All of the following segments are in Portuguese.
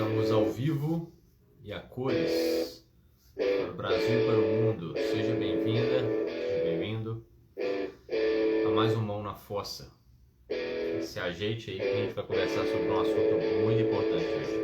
Estamos ao vivo e a cores para o Brasil e para o mundo. Seja bem-vinda, seja bem-vindo a mais um Mão na Fossa. Se ajeite aí que a gente vai conversar sobre um assunto muito importante hoje.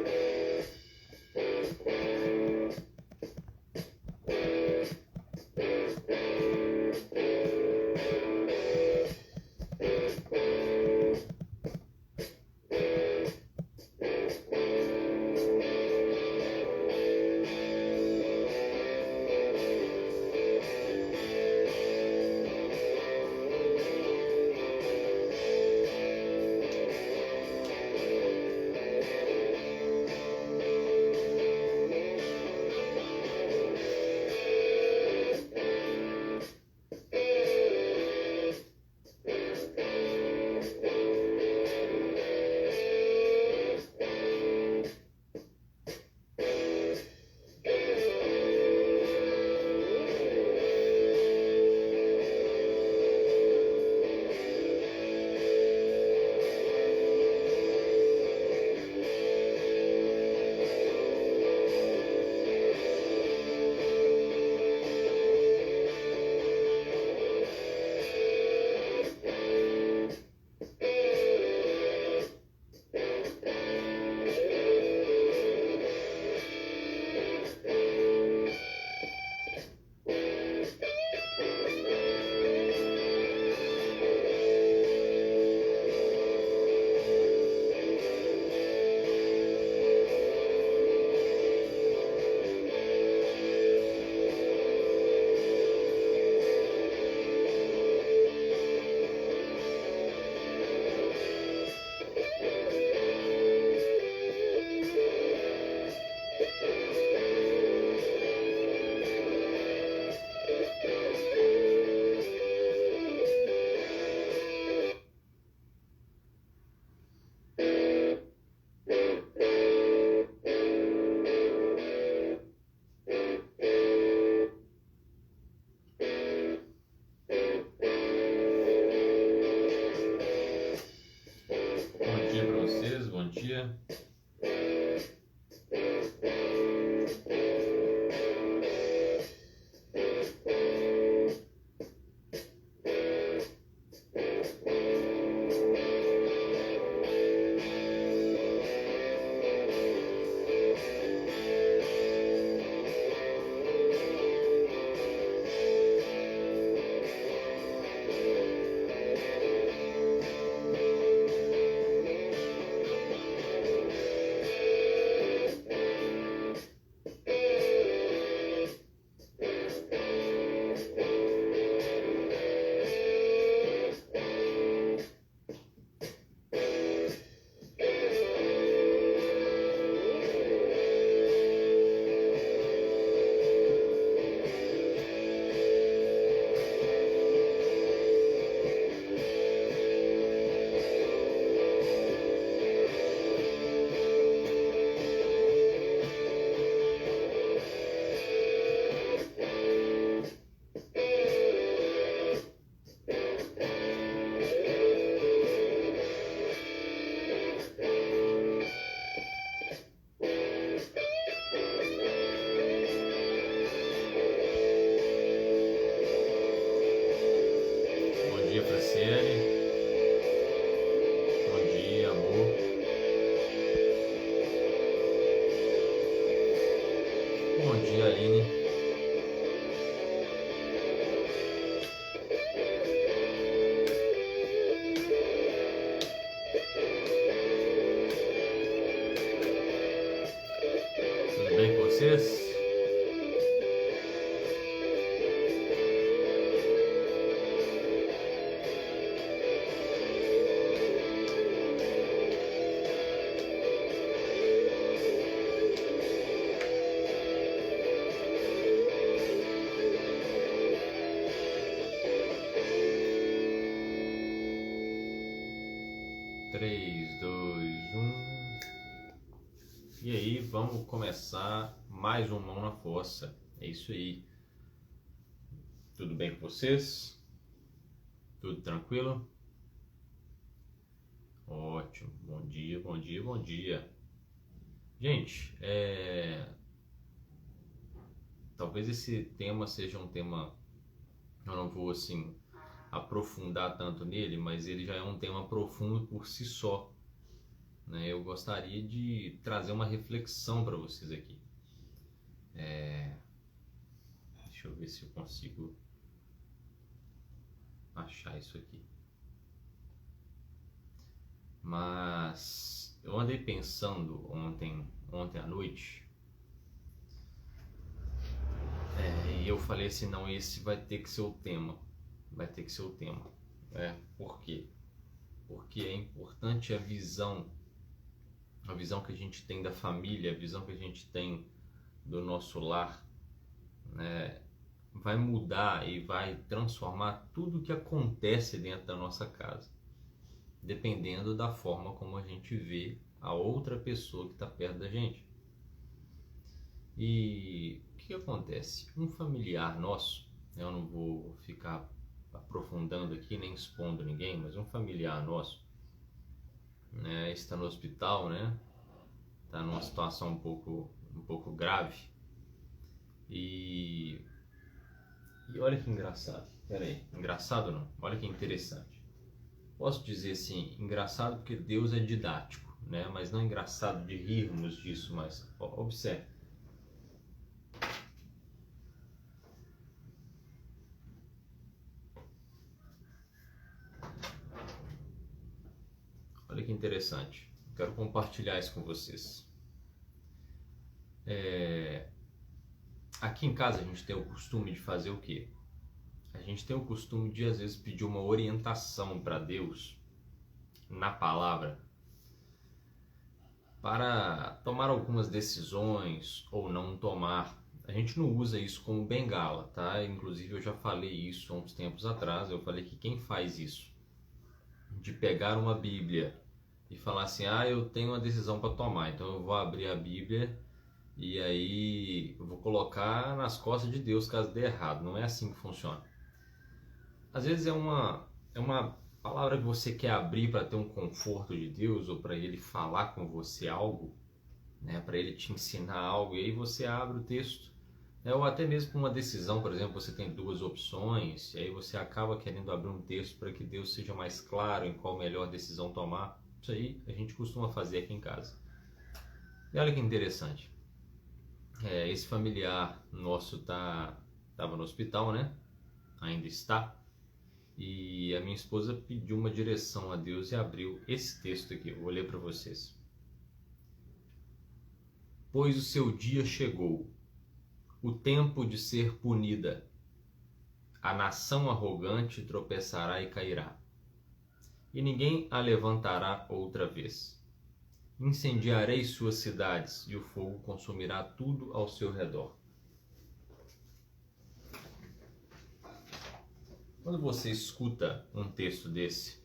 Bom dia para vocês, bom dia. Bom dia, Franciele. Bom dia, amor. Bom dia, Aline. Tudo bem com vocês? Três, dois, um. E aí, vamos começar mais um Mão na Fossa. É isso aí. Tudo bem com vocês? Tudo tranquilo? Ótimo. Bom dia, bom dia, bom dia. Gente, talvez esse tema seja um tema, eu não vou assim aprofundar tanto nele, mas ele já é um tema profundo por si só, né? Eu gostaria de trazer uma reflexão para vocês aqui. Deixa eu ver se eu consigo achar isso aqui. Mas eu andei pensando ontem à noite, e eu falei assim, não, esse vai ter que ser o tema. Vai ter que ser o tema. Por quê? Porque é importante a visão que a gente tem da família, a visão que a gente tem do nosso lar, né? Vai mudar e vai transformar tudo o que acontece dentro da nossa casa, dependendo da forma como a gente vê a outra pessoa que está perto da gente. E o que acontece? Um familiar nosso, eu não vou ficar aprofundando aqui nem expondo ninguém, mas um familiar nosso, né, está no hospital, né? Está numa situação um pouco grave. E olha que engraçado. Peraí, engraçado não? Olha que interessante. Posso dizer assim, engraçado porque Deus é didático, né? Mas não engraçado de rirmos disso, mas observe. Olha que interessante. Quero compartilhar isso com vocês. Aqui em casa a gente tem o costume de fazer o quê? A gente tem o costume de às vezes pedir uma orientação para Deus na palavra para tomar algumas decisões ou não tomar. A gente não usa isso como bengala, tá? Inclusive eu já falei isso há uns tempos atrás. Eu falei que quem faz isso, de pegar uma Bíblia e falar assim, eu tenho uma decisão para tomar, então eu vou abrir a Bíblia e aí eu vou colocar nas costas de Deus caso dê errado. Não é assim que funciona. Às vezes é uma palavra que você quer abrir para ter um conforto de Deus ou para Ele falar com você algo, né? Para Ele te ensinar algo, e aí você abre o texto, né? Ou até mesmo com uma decisão, por exemplo, você tem duas opções, e aí você acaba querendo abrir um texto para que Deus seja mais claro em qual melhor decisão tomar. Isso aí a gente costuma fazer aqui em casa. E olha que interessante. Esse familiar nosso estava no hospital, né? Ainda está. E a minha esposa pediu uma direção a Deus e abriu esse texto aqui. Eu vou ler para vocês. Pois o seu dia chegou, o tempo de ser punida. A nação arrogante tropeçará e cairá, e ninguém a levantará outra vez. Incendiarei suas cidades, e o fogo consumirá tudo ao seu redor. Quando você escuta um texto desse,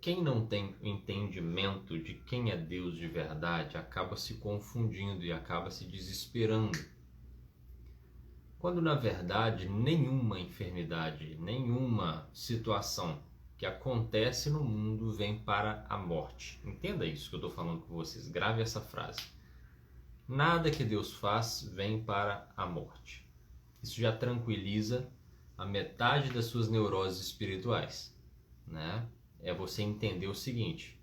quem não tem entendimento de quem é Deus de verdade acaba se confundindo e acaba se desesperando. Quando na verdade nenhuma enfermidade, nenhuma situação que acontece no mundo vem para a morte. Entenda isso que eu estou falando com vocês, grave essa frase. Nada que Deus faz vem para a morte. Isso já tranquiliza a metade das suas neuroses espirituais, né? É você entender o seguinte: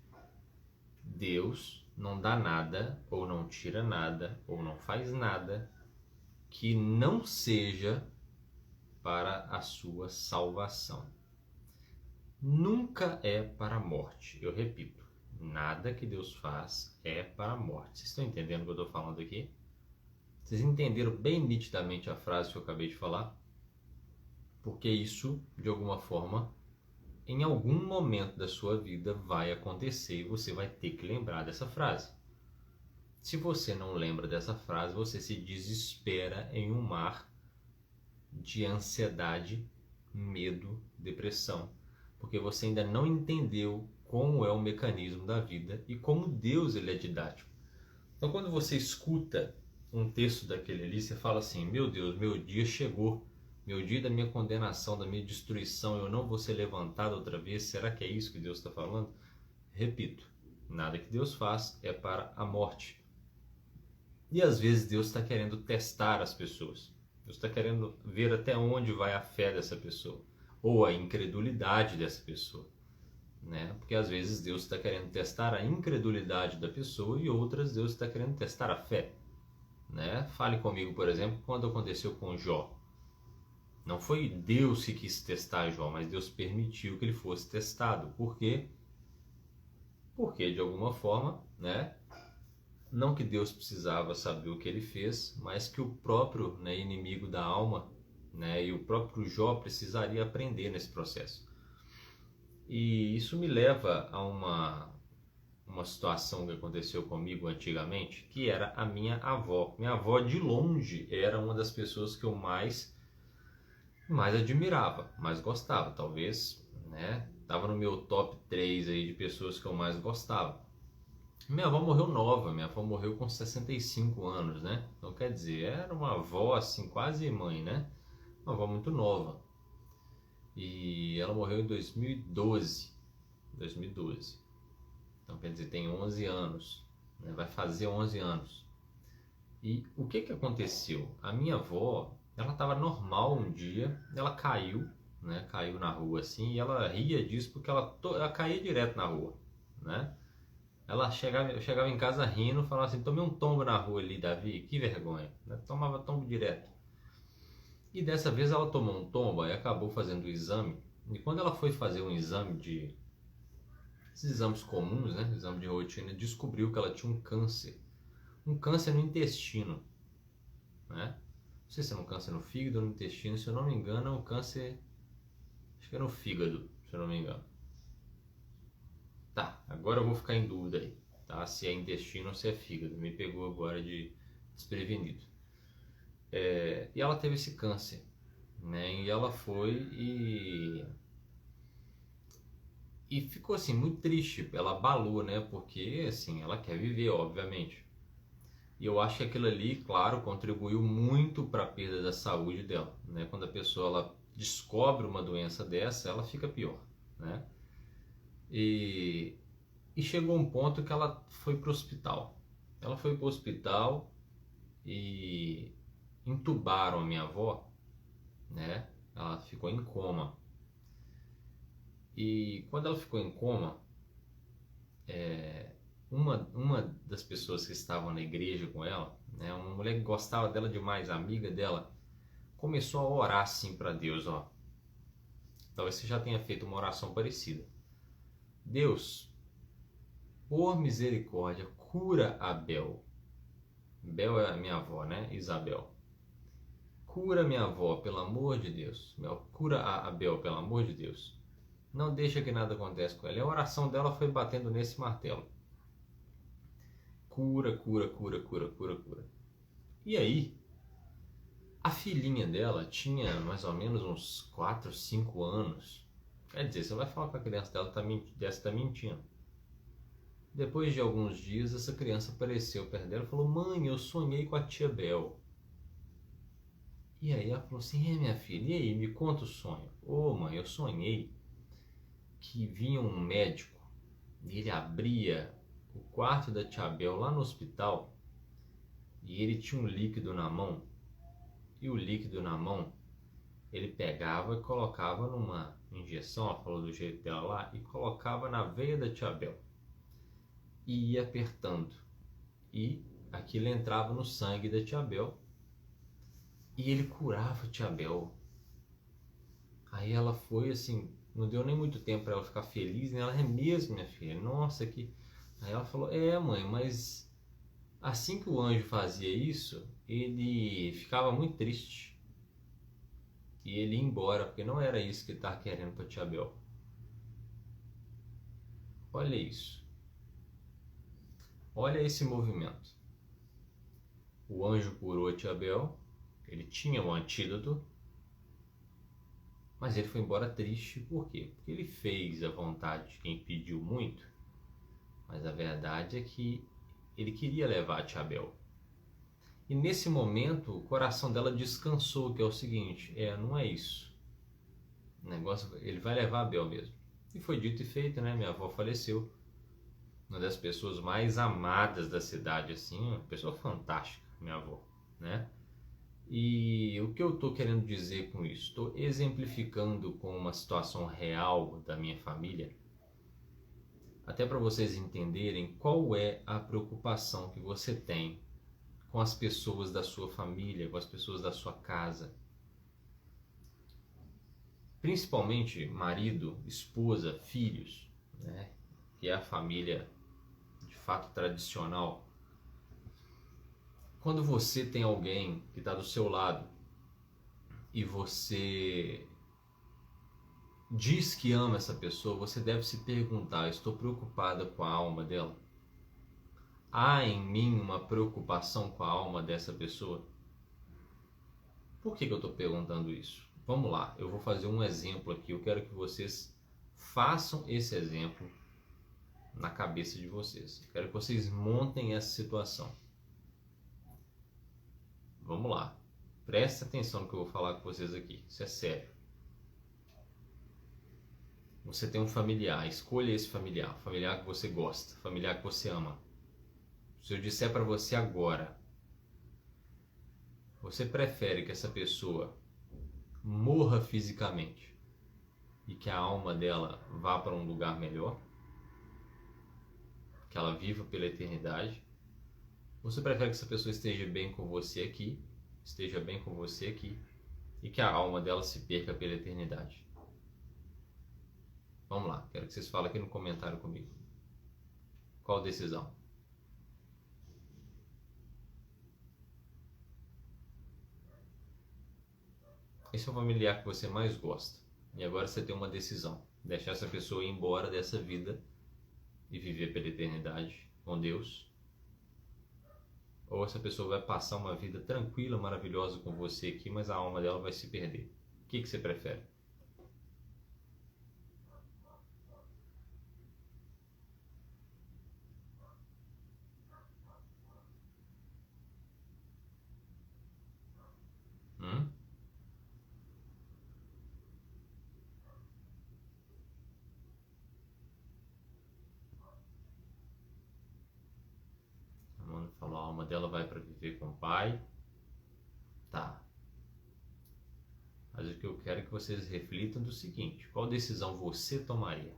Deus não dá nada, ou não tira nada, ou não faz nada que não seja para a sua salvação. Nunca é para a morte. Eu repito, nada que Deus faz é para a morte. Vocês estão entendendo o que eu estou falando aqui? Vocês entenderam bem nitidamente a frase que eu acabei de falar? Porque isso, de alguma forma, em algum momento da sua vida vai acontecer e você vai ter que lembrar dessa frase. Se você não lembra dessa frase, você se desespera em um mar de ansiedade, medo, depressão, porque você ainda não entendeu como é o mecanismo da vida e como Deus ele é didático. Então, quando você escuta um texto daquele ali, você fala assim: meu Deus, meu dia chegou, meu dia da minha condenação, da minha destruição, eu não vou ser levantado outra vez. Será que é isso que Deus está falando? Repito, Nada que Deus faz é para a morte. E às vezes Deus está querendo testar as pessoas. Deus está querendo ver até onde vai a fé dessa pessoa, ou a incredulidade dessa pessoa, né? Porque às vezes Deus está querendo testar a incredulidade da pessoa e outras Deus está querendo testar a fé, né? Fale comigo, por exemplo, quando aconteceu com Jó. Não foi Deus que quis testar Jó, mas Deus permitiu que ele fosse testado. Por quê? Porque de alguma forma, né? Não que Deus precisava saber o que ele fez, mas que o próprio, né, inimigo da alma, né, e o próprio Jó precisaria aprender nesse processo. E isso me leva a uma situação que aconteceu comigo antigamente, que era a minha avó. Minha avó, de longe, era uma das pessoas que eu mais admirava, mais gostava. Talvez, né, estava no meu top 3 aí de pessoas que eu mais gostava. Minha avó morreu nova, minha avó morreu com 65 anos, né? Então, quer dizer, era uma avó assim, quase mãe, né? Uma avó muito nova. E ela morreu em 2012. Então, quer dizer, tem 11 anos, né? Vai fazer 11 anos. E o que aconteceu? A minha avó, ela estava normal um dia, ela caiu, né? Caiu na rua assim, e ela ria disso porque ela caía direto na rua, né? Ela chegava em casa rindo, falava assim: tomei um tombo na rua ali, Davi, que vergonha, né? Tomava tombo direto. E dessa vez ela tomou um tombo e acabou fazendo o exame. E quando ela foi fazer um exame esses exames comuns, né? Exame de rotina, descobriu que ela tinha um câncer no intestino, né? Não sei se era um câncer no fígado ou no intestino, se eu não me engano é um câncer, acho que é no fígado, se eu não me engano. Tá, agora eu vou ficar em dúvida aí, tá? Se é intestino ou se é fígado. Me pegou agora de desprevenido. E ela teve esse câncer, né? E ela foi e ficou assim muito triste. Ela abalou, né? Porque assim, ela quer viver, obviamente. E eu acho que aquilo ali, claro, contribuiu muito para a perda da saúde dela, né? Quando a pessoa ela descobre uma doença dessa, ela fica pior, né? E chegou um ponto que ela foi para o hospital. Ela foi para o hospital e entubaram a minha avó, né? Ela ficou em coma. E quando ela ficou em coma, uma das pessoas que estavam na igreja com ela, né? Uma mulher que gostava dela demais, amiga dela, começou a orar assim para Deus, ó. Talvez você já tenha feito uma oração parecida. Deus, por misericórdia, cura a Bel. Bel é a minha avó, né? Isabel. Cura minha avó, pelo amor de Deus. Cura a Bel, pelo amor de Deus. Não deixa que nada aconteça com ela. E a oração dela foi batendo nesse martelo. Cura, cura, cura, cura, cura, cura. E aí, a filhinha dela tinha mais ou menos uns 4, 5 anos. Quer dizer, você vai falar com a criança dela, tá mentindo. Depois de alguns dias, essa criança apareceu perto dela e falou: mãe, eu sonhei com a tia Bel. E aí ela falou assim: minha filha, e aí, me conta o sonho. Ô mãe, eu sonhei que vinha um médico e ele abria o quarto da tia Bel lá no hospital e ele tinha um líquido na mão. E o líquido na mão, ele pegava e colocava numa injeção, ela falou do jeito dela lá, e colocava na veia da tia Bel. E ia apertando. E aquilo entrava no sangue da tia Bel. E ele curava a tia Bel. Aí ela foi assim, não deu nem muito tempo para ela ficar feliz, né? Ela é mesmo, minha filha, nossa, que... Aí ela falou: mãe, mas assim que o anjo fazia isso, ele ficava muito triste. E ele ia embora, porque não era isso que ele estava querendo para a tia Bel. Olha isso. Olha esse movimento. O anjo curou a tia Bel, ele tinha um antídoto, mas ele foi embora triste. Por quê? Porque ele fez a vontade de quem pediu muito, mas a verdade é que ele queria levar a tia Bel. E nesse momento o coração dela descansou, que é o seguinte: não é isso. O negócio, ele vai levar a Bel mesmo. E foi dito e feito, né? Minha avó faleceu. uma das pessoas mais amadas da cidade, assim, uma pessoa fantástica, minha avó, né? E o que eu estou querendo dizer com isso? Estou exemplificando com uma situação real da minha família, até para vocês entenderem qual é a preocupação que você tem com as pessoas da sua família, com as pessoas da sua casa. Principalmente marido, esposa, filhos, né? Que é a família de fato tradicional. Quando você tem alguém que está do seu lado e você diz que ama essa pessoa, você deve se perguntar: estou preocupada com a alma dela? Há em mim uma preocupação com a alma dessa pessoa? Por que eu estou perguntando isso? Vamos lá, eu vou fazer um exemplo aqui. Eu quero que vocês façam esse exemplo na cabeça de vocês. Eu quero que vocês montem essa situação. Vamos lá. Presta atenção no que eu vou falar com vocês aqui. Isso é sério. Você tem um familiar. Escolha esse familiar. Familiar que você gosta. Familiar que você ama. Se eu disser para você agora, você prefere que essa pessoa morra fisicamente e que a alma dela vá para um lugar melhor? Que ela viva pela eternidade? Você prefere que essa pessoa esteja bem com você aqui, e que a alma dela se perca pela eternidade? Vamos lá, quero que vocês falem aqui no comentário comigo. Qual decisão? Esse é o familiar que você mais gosta. E agora você tem uma decisão: deixar essa pessoa ir embora dessa vida e viver pela eternidade com Deus, ou essa pessoa vai passar uma vida tranquila, maravilhosa com você aqui, mas a alma dela vai se perder. O que você prefere? Falou, a alma dela vai para viver com o pai. Tá. Mas o que eu quero é que vocês reflitam do seguinte: qual decisão você tomaria?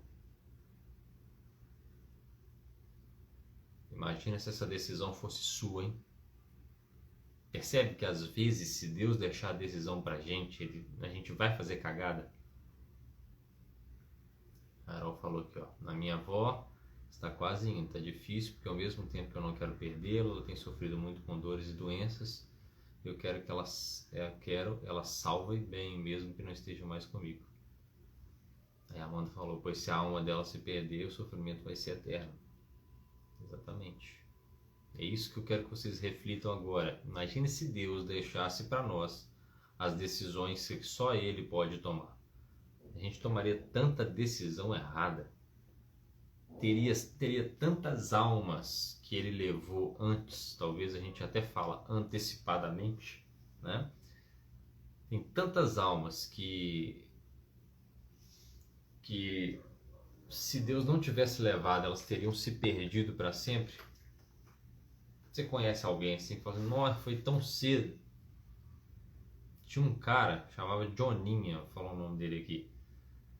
Imagina se essa decisão fosse sua, hein? Percebe que às vezes, se Deus deixar a decisão pra gente, a gente vai fazer cagada? A Carol falou aqui, ó, na minha avó está quase indo, tá difícil, porque ao mesmo tempo que eu não quero perdê-la, ela tem sofrido muito com dores e doenças. Eu quero que ela salve bem, mesmo que não esteja mais comigo. Aí a Amanda falou, pois se a alma dela se perder, o sofrimento vai ser eterno. Exatamente. É isso que eu quero que vocês reflitam agora. Imagine se Deus deixasse para nós as decisões que só Ele pode tomar. A gente tomaria tanta decisão errada. Teria tantas almas que Ele levou antes. Talvez a gente até fala antecipadamente, né? Tem tantas almas que se Deus não tivesse levado, elas teriam se perdido para sempre. Você conhece alguém assim que fala assim, nossa, foi tão cedo. Tinha um cara, chamava Joninha, vou falar o nome dele aqui.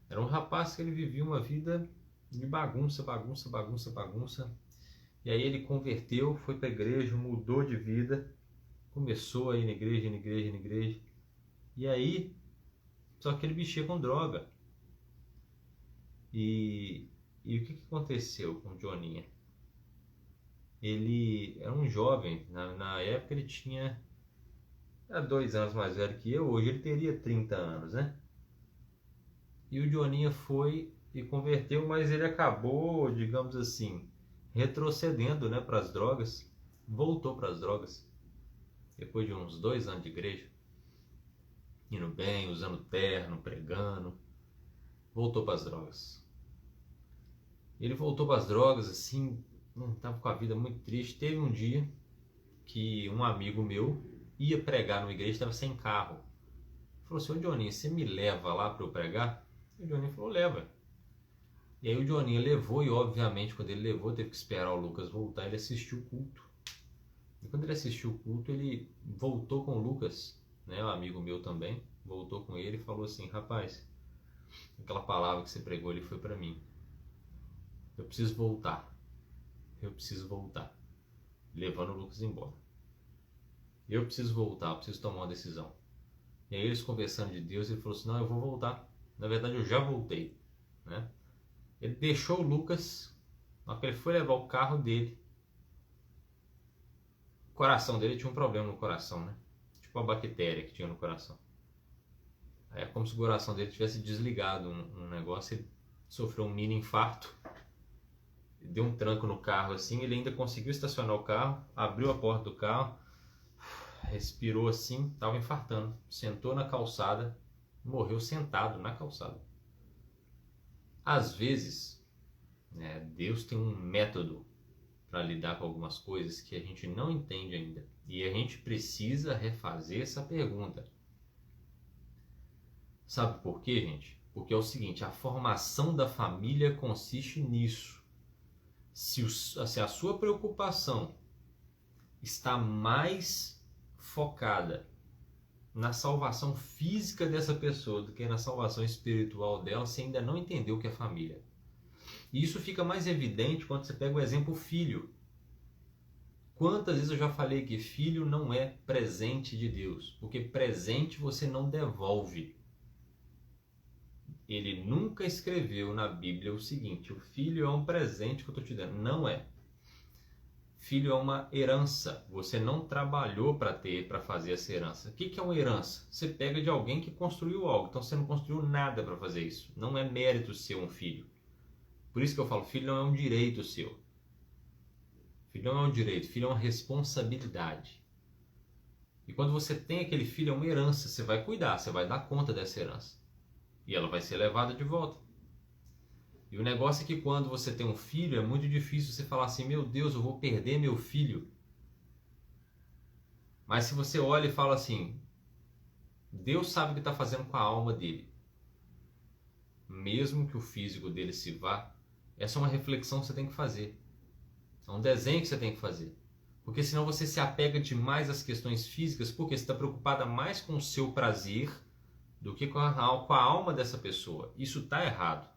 Era um rapaz que ele vivia uma vida de bagunça. E aí ele converteu, foi para a igreja, mudou de vida, começou a ir na igreja. E aí, só que ele mexia com droga. E o que aconteceu com o Joninha? Ele era um jovem, na época ele era 2 anos mais velho que eu, hoje ele teria 30 anos, né? E o Joninha foi e converteu, mas ele acabou, digamos assim, retrocedendo, né, para as drogas, voltou para as drogas, depois de uns 2 anos de igreja, indo bem, usando terno, pregando, voltou para as drogas. Ele voltou para as drogas, assim, estava com a vida muito triste. Teve um dia que um amigo meu ia pregar numa igreja, estava sem carro. Falou assim, ô Joninha, você me leva lá para eu pregar? E o Joninha falou, leva. E aí o Joninha levou, e obviamente quando ele levou, teve que esperar o Lucas voltar, ele assistiu o culto. E quando ele assistiu o culto, ele voltou com o Lucas, né, um amigo meu também, voltou com ele e falou assim: rapaz, aquela palavra que você pregou ali foi para mim. Eu preciso voltar. Eu preciso voltar. Levando o Lucas embora. Eu preciso voltar, eu preciso tomar uma decisão. E aí eles conversando de Deus, ele falou assim: não, eu vou voltar. Na verdade eu já voltei, né? Ele deixou o Lucas, na hora que ele foi levar o carro dele, o coração dele tinha um problema no coração, né? Tipo uma bactéria que tinha no coração. Aí é como se o coração dele tivesse desligado um negócio, ele sofreu um mini infarto, deu um tranco no carro assim, ele ainda conseguiu estacionar o carro, abriu a porta do carro, respirou assim, estava infartando, sentou na calçada, morreu sentado na calçada. Às vezes, né, Deus tem um método para lidar com algumas coisas que a gente não entende ainda. E a gente precisa refazer essa pergunta. Sabe por quê, gente? Porque é o seguinte, a formação da família consiste nisso. Se a sua preocupação está mais focada na salvação física dessa pessoa do que na salvação espiritual dela, você ainda não entendeu o que é família. E isso fica mais evidente quando você pega o exemplo filho. Quantas vezes eu já falei que filho não é presente de Deus? Porque presente você não devolve. Ele nunca escreveu na Bíblia o seguinte: o filho é um presente que eu estou te dando. Não é. Filho é uma herança. Você não trabalhou para ter, para fazer essa herança. O que é uma herança? Você pega de alguém que construiu algo. Então você não construiu nada para fazer isso. Não é mérito ser um filho. Por isso que eu falo, filho não é um direito seu. Filho não é um direito, filho é uma responsabilidade. E quando você tem aquele filho, é uma herança. Você vai cuidar, você vai dar conta dessa herança. E ela vai ser levada de volta. E o negócio é que quando você tem um filho, é muito difícil você falar assim: meu Deus, eu vou perder meu filho. Mas se você olha e fala assim: Deus sabe o que está fazendo com a alma dele. Mesmo que o físico dele se vá, essa é uma reflexão que você tem que fazer. É um desenho que você tem que fazer. Porque senão você se apega demais às questões físicas, porque você está preocupada mais com o seu prazer do que com a alma dessa pessoa. Isso está errado.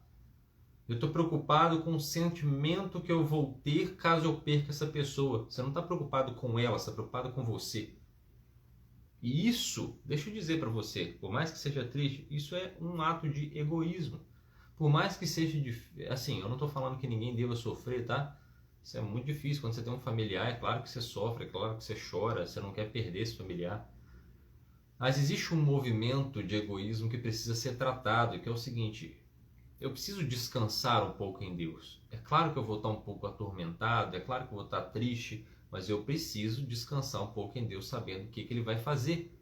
Eu estou preocupado com o sentimento que eu vou ter caso eu perca essa pessoa. Você não está preocupado com ela, você está preocupado com você. E isso, deixa eu dizer para você, por mais que seja triste, isso é um ato de egoísmo. Por mais que seja assim, eu não estou falando que ninguém deva sofrer, tá? Isso é muito difícil. Quando você tem um familiar, é claro que você sofre, é claro que você chora, você não quer perder esse familiar. Mas existe um movimento de egoísmo que precisa ser tratado, que é o seguinte: eu preciso descansar um pouco em Deus. É claro que eu vou estar um pouco atormentado, é claro que eu vou estar triste, mas eu preciso descansar um pouco em Deus sabendo o que Ele vai fazer.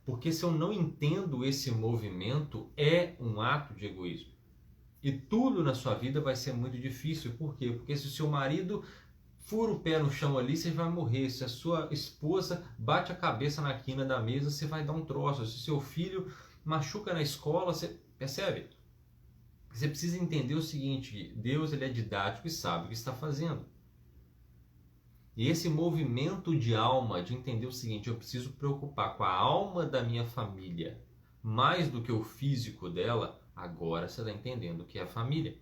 Porque se eu não entendo esse movimento, é um ato de egoísmo. E tudo na sua vida vai ser muito difícil. Por quê? Porque se o seu marido fura o pé no chão ali, você vai morrer. Se a sua esposa bate a cabeça na quina da mesa, você vai dar um troço. Se o seu filho machuca na escola, você percebe? Você precisa entender o seguinte: Deus, ele é didático e sabe o que está fazendo. E esse movimento de alma, de entender o seguinte: eu preciso preocupar com a alma da minha família mais do que o físico dela. Agora você está entendendo o que é a família.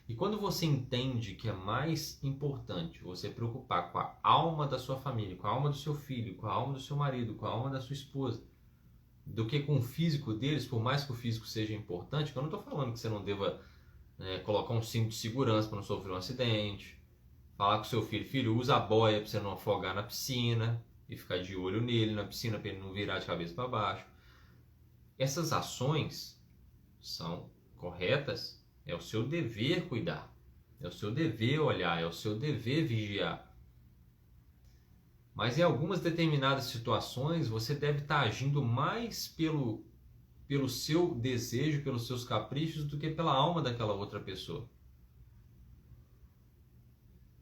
E quando você entende que é mais importante você preocupar com a alma da sua família, com a alma do seu filho, com a alma do seu marido, com a alma da sua esposa, do que com o físico deles, por mais que o físico seja importante, que eu não estou falando que você não deva colocar um cinto de segurança para não sofrer um acidente, falar com o seu filho: filho, usa a boia para você não afogar na piscina e ficar de olho nele na piscina para ele não virar de cabeça para baixo. Essas ações são corretas, é o seu dever cuidar, é o seu dever olhar, é o seu dever vigiar. Mas em algumas determinadas situações você deve estar agindo mais pelo seu desejo, pelos seus caprichos, do que pela alma daquela outra pessoa.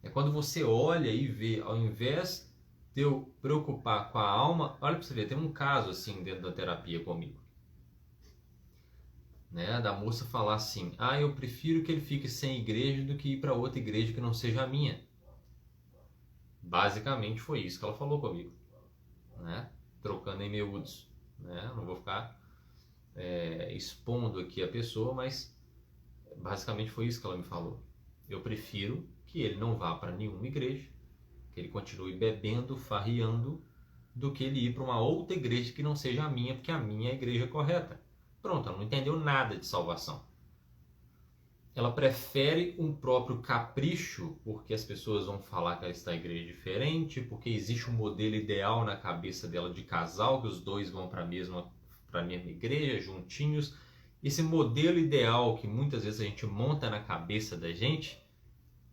É quando você olha e vê, ao invés de eu preocupar com a alma, olha para você ver, tem um caso assim dentro da terapia comigo. né? Da moça falar assim: ah, eu prefiro que ele fique sem igreja do que ir para outra igreja que não seja a minha. Basicamente foi isso que ela falou comigo, né? Trocando em miúdos, né? Não vou ficar expondo aqui a pessoa, mas basicamente foi isso que ela me falou. Eu prefiro que ele não vá para nenhuma igreja, que ele continue bebendo, farriando, do que ele ir para uma outra igreja que não seja a minha, porque a minha é a igreja correta. Pronto, ela não entendeu nada de salvação. Ela prefere um próprio capricho, porque as pessoas vão falar que ela está em igreja diferente, porque existe um modelo ideal na cabeça dela de casal, que os dois vão para a mesma igreja, juntinhos. Esse modelo ideal que muitas vezes a gente monta na cabeça da gente,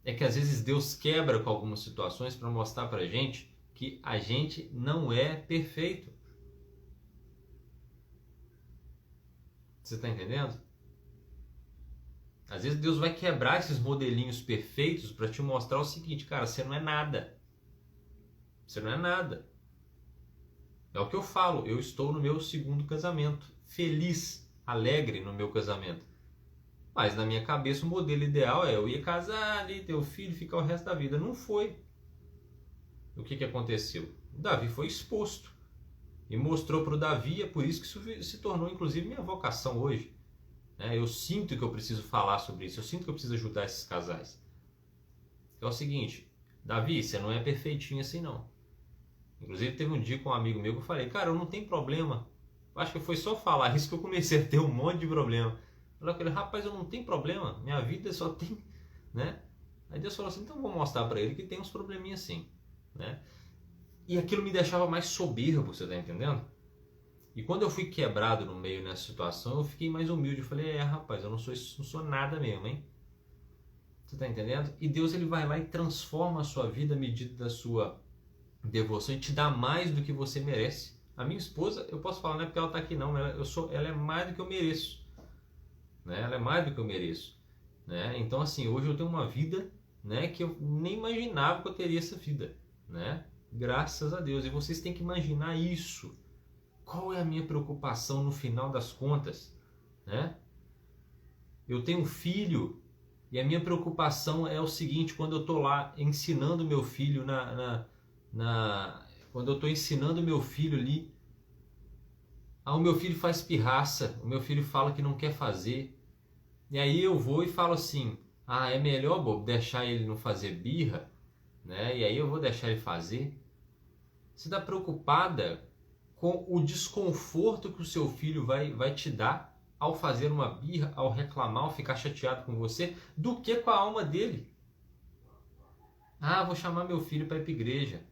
é que às vezes Deus quebra com algumas situações para mostrar para a gente que a gente não é perfeito. Você está entendendo? Às vezes Deus vai quebrar esses modelinhos perfeitos para te mostrar o seguinte: cara, você não é nada. Você não é nada. É o que eu falo, eu estou no meu segundo casamento, feliz, alegre no meu casamento. Mas na minha cabeça o modelo ideal é eu ia casar ali, ter o filho e ficar o resto da vida. Não foi. O que aconteceu? O Davi foi exposto. E mostrou para o Davi, é por isso que isso se tornou inclusive minha vocação hoje. Eu sinto que eu preciso falar sobre isso, eu sinto que eu preciso ajudar esses casais. É o seguinte: Davi, você não é perfeitinho assim não. Inclusive teve um dia com um amigo meu que eu falei: cara, eu não tenho problema. Acho que foi só falar isso que eu comecei a ter um monte de problema. Eu falei: rapaz, eu não tenho problema, minha vida só tem, né? Aí Deus falou assim: então eu vou mostrar para ele que tem uns probleminhas assim, né? E aquilo me deixava mais soberbo, você tá entendendo? E quando eu fui quebrado no meio nessa situação, eu fiquei mais humilde. Eu falei: rapaz, eu não sou nada mesmo, hein? Você tá entendendo? E Deus, ele vai lá e transforma a sua vida à medida da sua devoção e te dá mais do que você merece. A minha esposa, eu posso falar, não é porque ela tá aqui não, ela é mais do que eu mereço, né? Ela é mais do que eu mereço, né? Então assim, hoje eu tenho uma vida, né, que eu nem imaginava que eu teria essa vida, né? Graças a Deus. E vocês têm que imaginar isso. Qual é a minha preocupação no final das contas, né? Eu tenho um filho e a minha preocupação é o seguinte: quando eu estou lá ensinando meu filho quando eu estou ensinando meu filho ali, o meu filho faz pirraça, o meu filho fala que não quer fazer, e aí eu vou e falo assim: é melhor, bobo, deixar ele não fazer birra, né? E aí eu vou deixar ele fazer. Você está preocupada com o desconforto que o seu filho vai te dar ao fazer uma birra, ao reclamar, ao ficar chateado com você, do que com a alma dele? Vou chamar meu filho para ir para a igreja.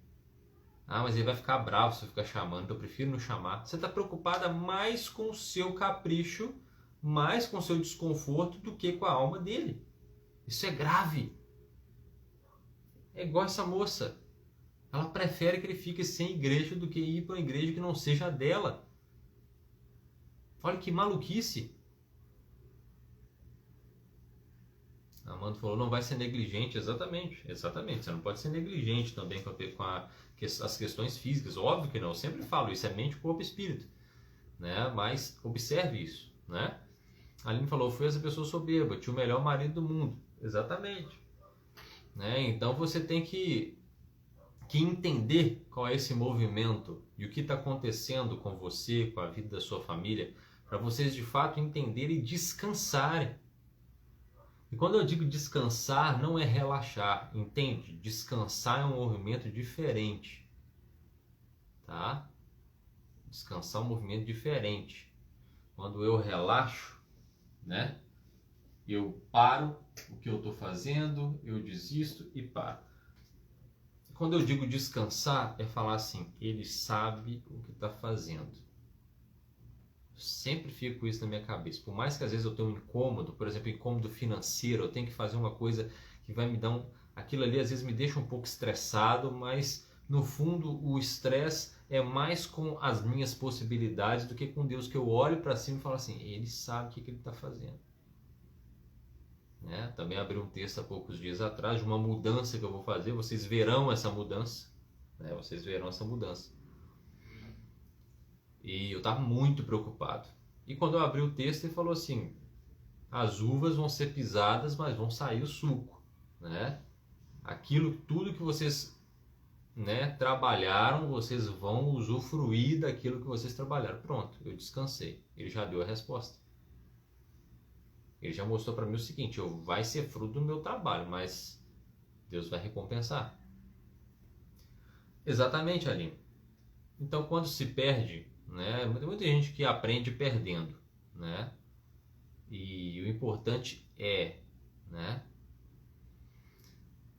Mas ele vai ficar bravo se eu ficar chamando, então eu prefiro não chamar. Você está preocupada mais com o seu capricho, mais com o seu desconforto do que com a alma dele. Isso é grave. É igual essa moça. Ela prefere que ele fique sem igreja do que ir para uma igreja que não seja a dela. Olha que maluquice. A Amanda falou: não vai ser negligente. Exatamente. Você não pode ser negligente também com as questões físicas. Óbvio que não. Eu sempre falo isso. É mente, corpo e espírito, né? Mas observe isso, né? A Aline falou: foi essa pessoa soberba, tinha o melhor marido do mundo. Exatamente, né? Então você tem que entender qual é esse movimento e o que está acontecendo com você, com a vida da sua família, para vocês de fato entenderem e descansarem. E quando eu digo descansar, não é relaxar, entende? Descansar é um movimento diferente, tá? Descansar é um movimento diferente. Quando eu relaxo, né? Eu paro o que eu estou fazendo, eu desisto e paro. Quando eu digo descansar, é falar assim: ele sabe o que está fazendo. Eu sempre fico com isso na minha cabeça. Por mais que às vezes eu tenha um incômodo, por exemplo, incômodo financeiro, eu tenho que fazer uma coisa que vai me dar aquilo ali às vezes me deixa um pouco estressado, mas no fundo o estresse é mais com as minhas possibilidades do que com Deus, que eu olho para cima e falo assim: ele sabe o que ele está fazendo. Né? Também abri um texto há poucos dias atrás de uma mudança que eu vou fazer. Vocês verão essa mudança, né? Vocês verão essa mudança. E eu estava muito preocupado, E quando eu abri o texto, ele falou assim: as uvas vão ser pisadas, mas vão sair o suco, né? Aquilo, tudo que vocês, né, trabalharam, vocês vão usufruir daquilo que vocês trabalharam. Pronto, eu descansei. Ele já deu a resposta. Ele já mostrou para mim o seguinte: vai ser fruto do meu trabalho, mas Deus vai recompensar. Exatamente, Aline. Então, quando se perde, né, tem muita gente que aprende perdendo, né? E o importante né?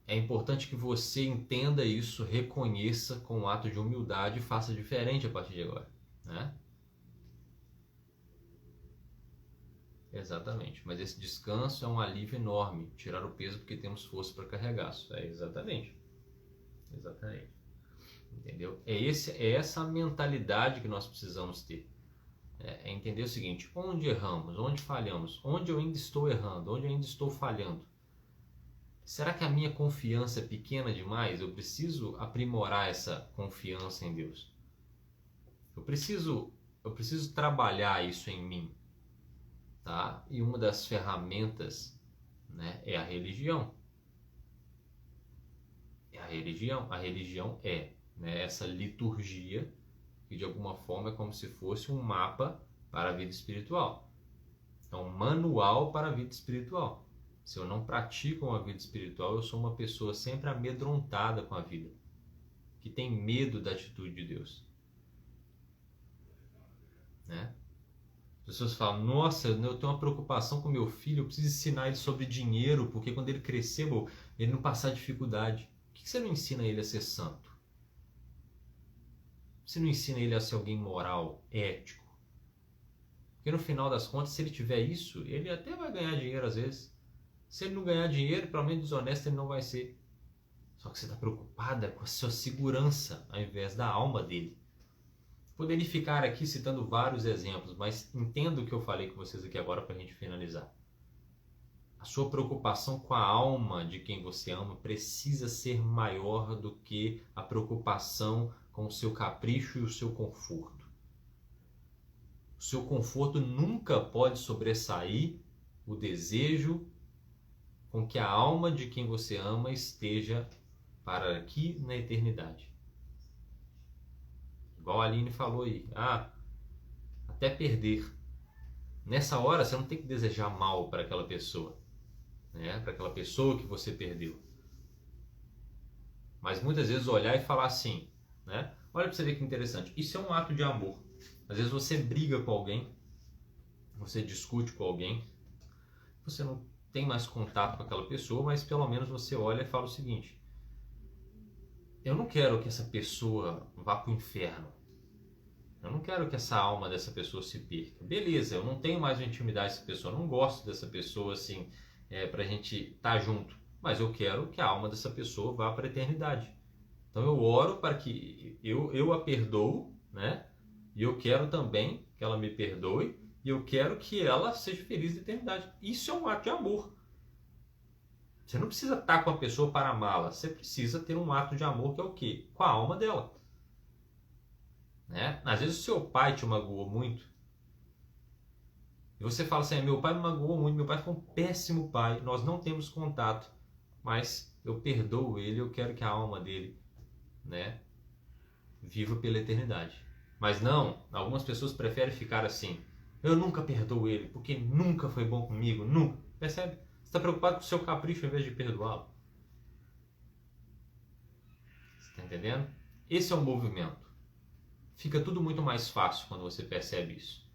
É importante que você entenda isso, reconheça com um ato de humildade e faça diferente a partir de agora, né? Exatamente. Mas esse descanso é um alívio enorme. Tirar o peso porque temos força para carregar. Exatamente. Exatamente. Entendeu? É essa mentalidade que nós precisamos ter. É entender o seguinte: onde erramos, onde falhamos, onde eu ainda estou errando, onde eu ainda estou falhando. Será que a minha confiança é pequena demais? Eu preciso aprimorar essa confiança em Deus. Eu preciso trabalhar isso em mim, tá? E uma das ferramentas, né, é a religião. A religião né, essa liturgia que de alguma forma é como se fosse um mapa para a vida espiritual. É um manual para a vida espiritual. Se eu não pratico uma vida espiritual, eu sou uma pessoa sempre amedrontada com a vida, que tem medo da atitude de Deus, né? As pessoas falam: nossa, eu tenho uma preocupação com meu filho, eu preciso ensinar ele sobre dinheiro, porque quando ele crescer, ele não passar dificuldade. Por que você não ensina ele a ser santo? Você não ensina ele a ser alguém moral, ético? Porque no final das contas, se ele tiver isso, ele até vai ganhar dinheiro às vezes. Se ele não ganhar dinheiro, pelo menos desonesto ele não vai ser. Só que você está preocupada com a sua segurança ao invés da alma dele. Poderia ficar aqui citando vários exemplos, mas entendo o que eu falei com vocês aqui agora para a gente finalizar. A sua preocupação com a alma de quem você ama precisa ser maior do que a preocupação com o seu capricho e o seu conforto. O seu conforto nunca pode sobressair o desejo com que a alma de quem você ama esteja para aqui na eternidade. Igual a Aline falou aí, até perder. Nessa hora você não tem que desejar mal para aquela pessoa, né? Para aquela pessoa que você perdeu. Mas muitas vezes olhar e falar assim, né? Olha para você ver que interessante. Isso é um ato de amor. Às vezes você briga com alguém, você discute com alguém, você não tem mais contato com aquela pessoa, mas pelo menos você olha e fala o seguinte: eu não quero que essa pessoa vá para o inferno. Eu não quero que essa alma dessa pessoa se perca. Beleza, eu não tenho mais intimidade com essa pessoa, eu não gosto dessa pessoa assim, pra gente estar junto. Mas eu quero que a alma dessa pessoa vá para a eternidade. Então eu oro para que eu a perdoo, né? E eu quero também que ela me perdoe. E eu quero que ela seja feliz na eternidade. Isso é um ato de amor. Você não precisa estar com a pessoa para amá-la. Você precisa ter um ato de amor que é o quê? Com a alma dela. Né? Às vezes o seu pai te magoou muito. E você fala assim: meu pai me magoou muito, meu pai foi um péssimo pai, nós não temos contato. Mas eu perdoo ele, eu quero que a alma dele, né, viva pela eternidade. Mas não, algumas pessoas preferem ficar assim: eu nunca perdoo ele, porque nunca foi bom comigo, nunca. Percebe? Você está preocupado com o seu capricho em vez de perdoá-lo. Você está entendendo? Esse é o movimento. Fica tudo muito mais fácil quando você percebe isso.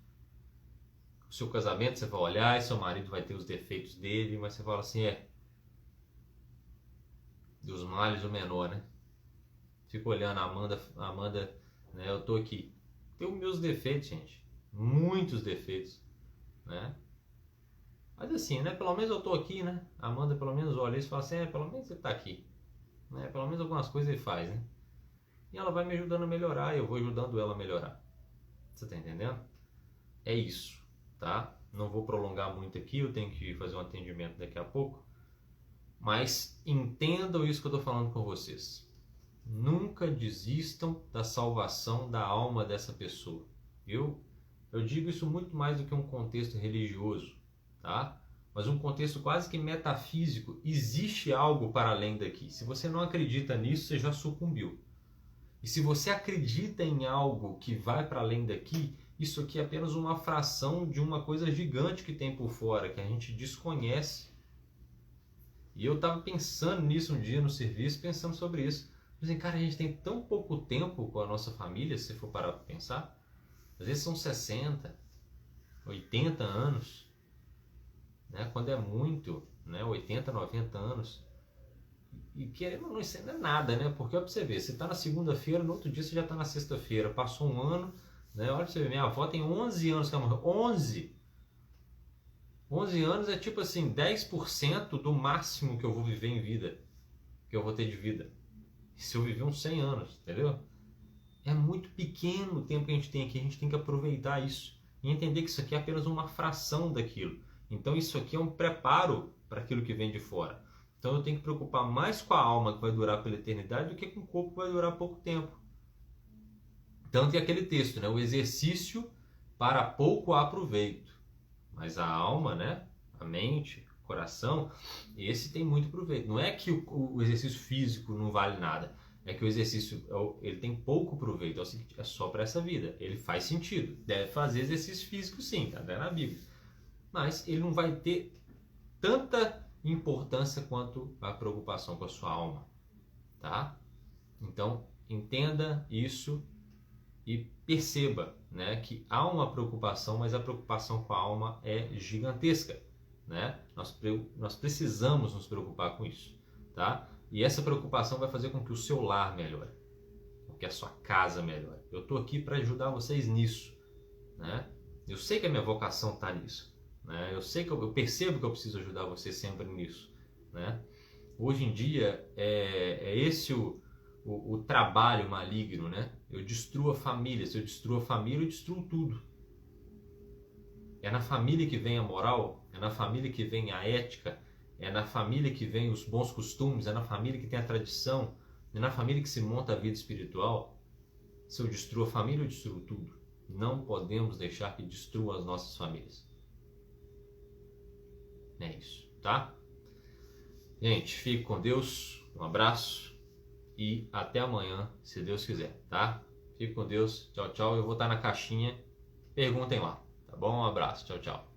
O seu casamento, você vai olhar e seu marido vai ter os defeitos dele, mas você fala assim: dos males o menor, né? Fico olhando a Amanda, né? Eu tô aqui. Tenho meus defeitos, gente. Muitos defeitos, né? Mas assim, né? Pelo menos eu tô aqui, né? A Amanda pelo menos olha isso e fala assim: pelo menos ele tá aqui. Né? Pelo menos algumas coisas ele faz, né? E ela vai me ajudando a melhorar, e eu vou ajudando ela a melhorar. Você tá entendendo? É isso, tá? Não vou prolongar muito aqui, eu tenho que fazer um atendimento daqui a pouco. Mas entendam isso que eu tô falando com vocês. Nunca desistam da salvação da alma dessa pessoa. Eu Eu digo isso muito mais do que um contexto religioso, tá? Mas um contexto quase que metafísico. Existe algo para além daqui. Se você não acredita nisso, você já sucumbiu. E se você acredita em algo que vai para além daqui, isso aqui é apenas uma fração de uma coisa gigante que tem por fora, que a gente desconhece. E eu estava pensando nisso um dia no serviço, pensando sobre isso. Dizem, cara, a gente tem tão pouco tempo com a nossa família, se for parar para pensar. Às vezes são 60, 80 anos, né? Quando é muito, né? 80, 90 anos. E querendo ou não, isso ainda é nada, né? Porque olha pra você ver, você tá na segunda-feira, no outro dia você já tá na sexta-feira. Passou um ano, né? Olha pra você ver, minha avó tem 11 anos que ela morreu. 11! 11 anos é tipo assim, 10% do máximo que eu vou viver em vida. Que eu vou ter de vida. E se eu viver uns 100 anos, entendeu? É muito pequeno o tempo que a gente tem aqui. A gente tem que aproveitar isso. E entender que isso aqui é apenas uma fração daquilo. Então isso aqui é um preparo para aquilo que vem de fora. Então eu tenho que preocupar mais com a alma que vai durar pela eternidade do que com o corpo que vai durar pouco tempo. Então tem aquele texto, né? O exercício para pouco há proveito. Mas a alma, né? A mente, o coração, esse tem muito proveito. Não é que o exercício físico não vale nada. É que o exercício ele tem pouco proveito. É o seguinte, é só para essa vida. Ele faz sentido. Deve fazer exercício físico sim, tá até na Bíblia. Mas ele não vai ter tanta importância quanto a preocupação com a sua alma, tá? Então, entenda isso e perceba, né, que há uma preocupação, mas a preocupação com a alma é gigantesca, né? Nós precisamos nos preocupar com isso, tá? E essa preocupação vai fazer com que o seu lar melhore, com que a sua casa melhore. Eu estou aqui para ajudar vocês nisso, né? Eu sei que a minha vocação está nisso. Né? Eu sei que eu percebo que eu preciso ajudar você sempre nisso, né? Hoje em dia é esse o trabalho maligno, né? Eu destruo a família. Se eu destruo a família, eu destruo tudo. É na família que vem a moral, é na família que vem a ética, é na família que vem os bons costumes, é na família que tem a tradição, é na família que se monta a vida espiritual. Se eu destruo a família, eu destruo tudo. Não podemos deixar que destrua as nossas famílias. É isso, tá? Gente, fique com Deus, um abraço e até amanhã, se Deus quiser, tá? Fique com Deus, tchau, tchau. Eu vou estar na caixinha, perguntem lá, tá bom? Um abraço, tchau, tchau.